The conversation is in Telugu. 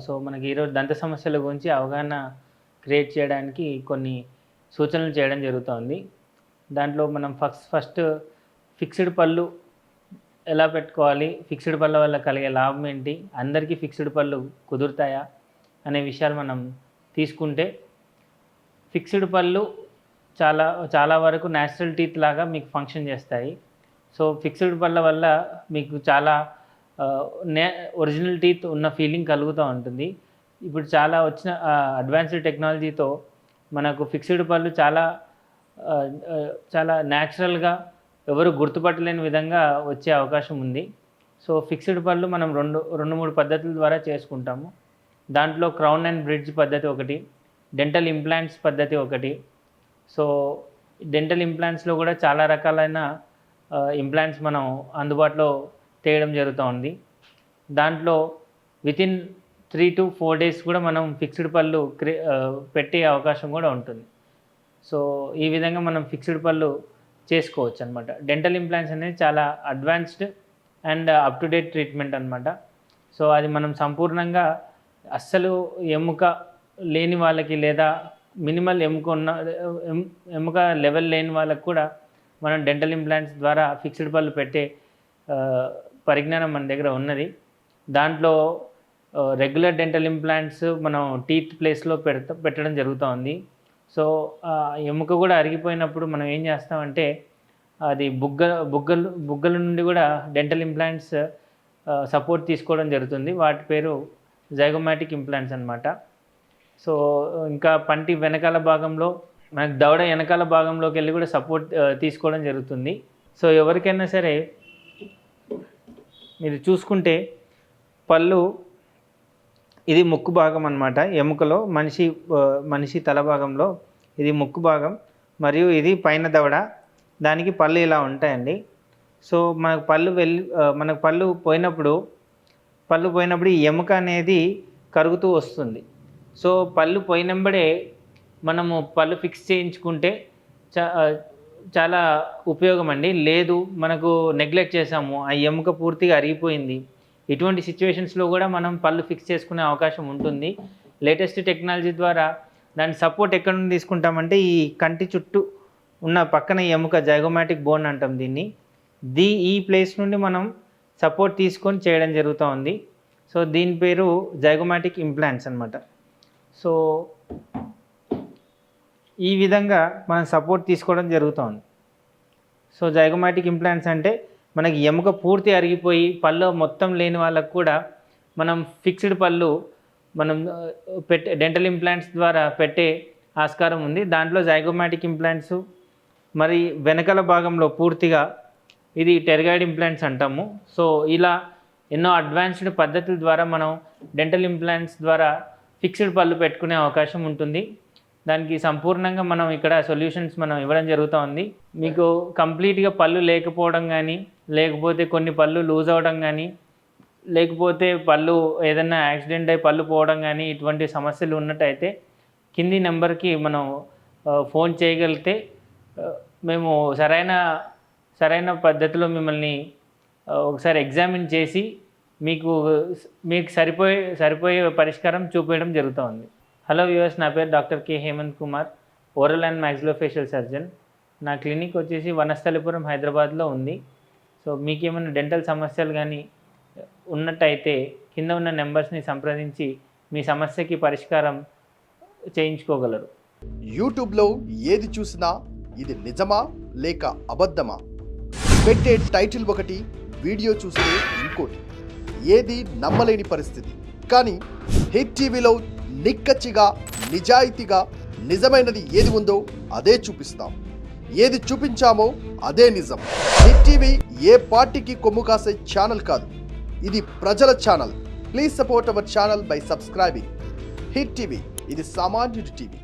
సో మనకి ఈరోజు దంత సమస్యల గురించి అవగాహన క్రియేట్ చేయడానికి కొన్ని సూచనలు చేయడం జరుగుతోంది. దాంట్లో మనం ఫస్ట్ ఫిక్స్డ్ పళ్ళు ఎలా పెట్టుకోవాలి, ఫిక్స్డ్ పళ్ళ వల్ల కలిగే లాభం ఏంటి, అందరికీ ఫిక్స్డ్ పళ్ళు కుదురుతాయా అనే విషయాలు మనం తీసుకుంటే, ఫిక్స్డ్ పళ్ళు చాలా వరకు న్యాచురల్ టీత్ లాగా మీకు ఫంక్షన్ చేస్తాయి. సో ఫిక్స్డ్ పళ్ళ వల్ల మీకు చాలా ఒరిజినల్ టీత్ ఉన్న ఫీలింగ్ కలుగుతూ ఉంటుంది. ఇప్పుడు చాలా వచ్చిన అడ్వాన్స్డ్ టెక్నాలజీతో మనకు ఫిక్స్డ్ పళ్ళు చాలా న్యాచురల్గా ఎవరు గుర్తుపట్టలేని విధంగా వచ్చే అవకాశం ఉంది. సో ఫిక్స్డ్ పళ్ళు మనం రెండు మూడు పద్ధతుల ద్వారా చేసుకుంటాము. దాంట్లో క్రౌన్ అండ్ బ్రిడ్జ్ పద్ధతి ఒకటి, డెంటల్ ఇంప్లాంట్స్ పద్ధతి ఒకటి. సో డెంటల్ ఇంప్లాంట్స్లో కూడా చాలా రకాలైన ఇంప్లాంట్స్ మనం అందుబాటులో తేయడం జరుగుతుంది. దాంట్లో వితిన్ 3 to 4 days కూడా మనం ఫిక్స్డ్ పళ్ళు పెట్టే అవకాశం కూడా ఉంటుంది. సో ఈ విధంగా మనం ఫిక్స్డ్ పళ్ళు చేసుకోవచ్చు అనమాట. డెంటల్ ఇంప్లాంట్స్ అనేది చాలా advanced and up to date treatment అనమాట. సో అది మనం సంపూర్ణంగా అస్సలు ఎముక లేని వాళ్ళకి లేదా మినిమల్ ఎముక లెవెల్ లేని వాళ్ళకి కూడా మనం డెంటల్ ఇంప్లాంట్స్ ద్వారా ఫిక్స్డ్ పళ్ళు పెట్టే పరిజ్ఞానం మన దగ్గర ఉన్నది. దాంట్లో రెగ్యులర్ డెంటల్ ఇంప్లాంట్స్ మనం టీత్ ప్లేస్లో పెట్టడం జరుగుతుంది. సో ఎముక కూడా అరిగిపోయినప్పుడు మనం ఏం చేస్తామంటే అది బుగ్గల నుండి కూడా డెంటల్ ఇంప్లాంట్స్ సపోర్ట్ తీసుకోవడం జరుగుతుంది. వాటి పేరు జైగోమాటిక్ ఇంప్లాంట్స్ అన్నమాట. సో ఇంకా పంటి వెనకాల భాగంలో మనకు దవడ వెనకాల భాగంలోకి వెళ్ళి కూడా సపోర్ట్ తీసుకోవడం జరుగుతుంది. సో ఎవరికైనా సరే మీరు చూసుకుంటే పళ్ళు ఇది ముక్కు భాగం అన్నమాట. ఎముకలో మనిషి తల భాగంలో ఇది ముక్కు భాగం మరియు ఇది పైన దవడ, దానికి పళ్ళు ఇలా ఉంటాయండి. సో మనకు పళ్ళు పోయినప్పుడు ఈ ఎముక అనేది కరుగుతూ వస్తుంది. సో పళ్ళు పోయినంబడే మనము పళ్ళు ఫిక్స్ చేయించుకుంటే చాలా ఉపయోగం అండి. లేదు మనకు నెగ్లెక్ట్ చేసాము, ఆ ఎముక పూర్తిగా అరిగిపోయింది, ఇటువంటి సిచ్యువేషన్స్లో కూడా మనం పళ్ళు ఫిక్స్ చేసుకునే అవకాశం ఉంటుంది. లేటెస్ట్ టెక్నాలజీ ద్వారా దాని సపోర్ట్ ఎక్కడ నుండి తీసుకుంటామంటే ఈ కంటి చుట్టూ ఉన్న పక్కన ఎముక జైగోమాటిక్ బోన్ అంటాం దీన్ని. ఈ ప్లేస్ నుండి మనం సపోర్ట్ తీసుకొని చేయడం జరుగుతూ ఉంది. సో దీని పేరు జైగోమాటిక్ ఇంప్లాంట్స్ అన్నమాట. సో ఈ విధంగా మనం సపోర్ట్ తీసుకోవడం జరుగుతుంది. సో జైగోమాటిక్ ఇంప్లాంట్స్ అంటే మనకి ఎముక పూర్తి అరిగిపోయి పళ్ళు మొత్తం లేని వాళ్ళకు కూడా మనం ఫిక్స్డ్ పళ్ళు మనం డెంటల్ ఇంప్లాంట్స్ ద్వారా పెట్టే ఆస్కారం ఉంది. దాంట్లో జైగోమాటిక్ ఇంప్లాంట్స్ మరి వెనకాల భాగంలో పూర్తిగా ఇది టెర్గాయిడ్ ఇంప్లాంట్స్ అంటాము. సో ఇలా ఎన్నో అడ్వాన్స్డ్ పద్ధతుల ద్వారా మనం డెంటల్ ఇంప్లాంట్స్ ద్వారా ఫిక్స్డ్ పళ్ళు పెట్టుకునే అవకాశం ఉంటుంది. దానికి సంపూర్ణంగా మనం ఇక్కడ సొల్యూషన్స్ మనం ఇవ్వడం జరుగుతూ ఉంది. మీకు కంప్లీట్గా పళ్ళు లేకపోవడం కానీ, లేకపోతే కొన్ని పళ్ళు లూజ్ అవ్వడం కానీ, లేకపోతే పళ్ళు ఏదైనా యాక్సిడెంట్ అయి పళ్ళు పోవడం కానీ ఇటువంటి సమస్యలు ఉన్నట్టయితే కింది నెంబర్కి మనం ఫోన్ చేయగలిగితే మేము సరైన పద్ధతిలో మిమ్మల్ని ఒకసారి ఎగ్జామిన్ చేసి మీకు సరిపోయే పరిష్కారం చూపించడం జరుగుతుంది. హలో వ్యూవర్స్, నా పేరు doctor K Hemanth Kumar, oral and maxillofacial surgeon. నా క్లినిక్ వచ్చేసి వనస్థలిపురం, హైదరాబాద్లో ఉంది. సో మీకు ఏమైనా డెంటల్ సమస్యలు కానీ ఉన్నట్టయితే కింద ఉన్న నెంబర్స్ని సంప్రదించి మీ సమస్యకి పరిష్కారం చేయించుకోగలరు. యూట్యూబ్లో ఏది చూసినా ఇది నిజమా లేక అబద్ధమా, పెట్టే టైటిల్ ఒకటి, వీడియో చూస్తే ఇంకోటి, ఏది నమ్మలేని పరిస్థితి. కానీ హిట్ టీవీలో నిక్కచ్చిగా నిజాయితీగా నిజమైనది ఏది ఉందో అదే చూపిస్తాం. ఏది చూపించామో అదే నిజం. హిట్ టీవీ ఏ పార్టీకి కొమ్ము కాసే ఛానల్ కాదు, ఇది ప్రజల channel. Please support our channel by subscribing. Hit TV, ఇది సామాన్యుడి టీవీ.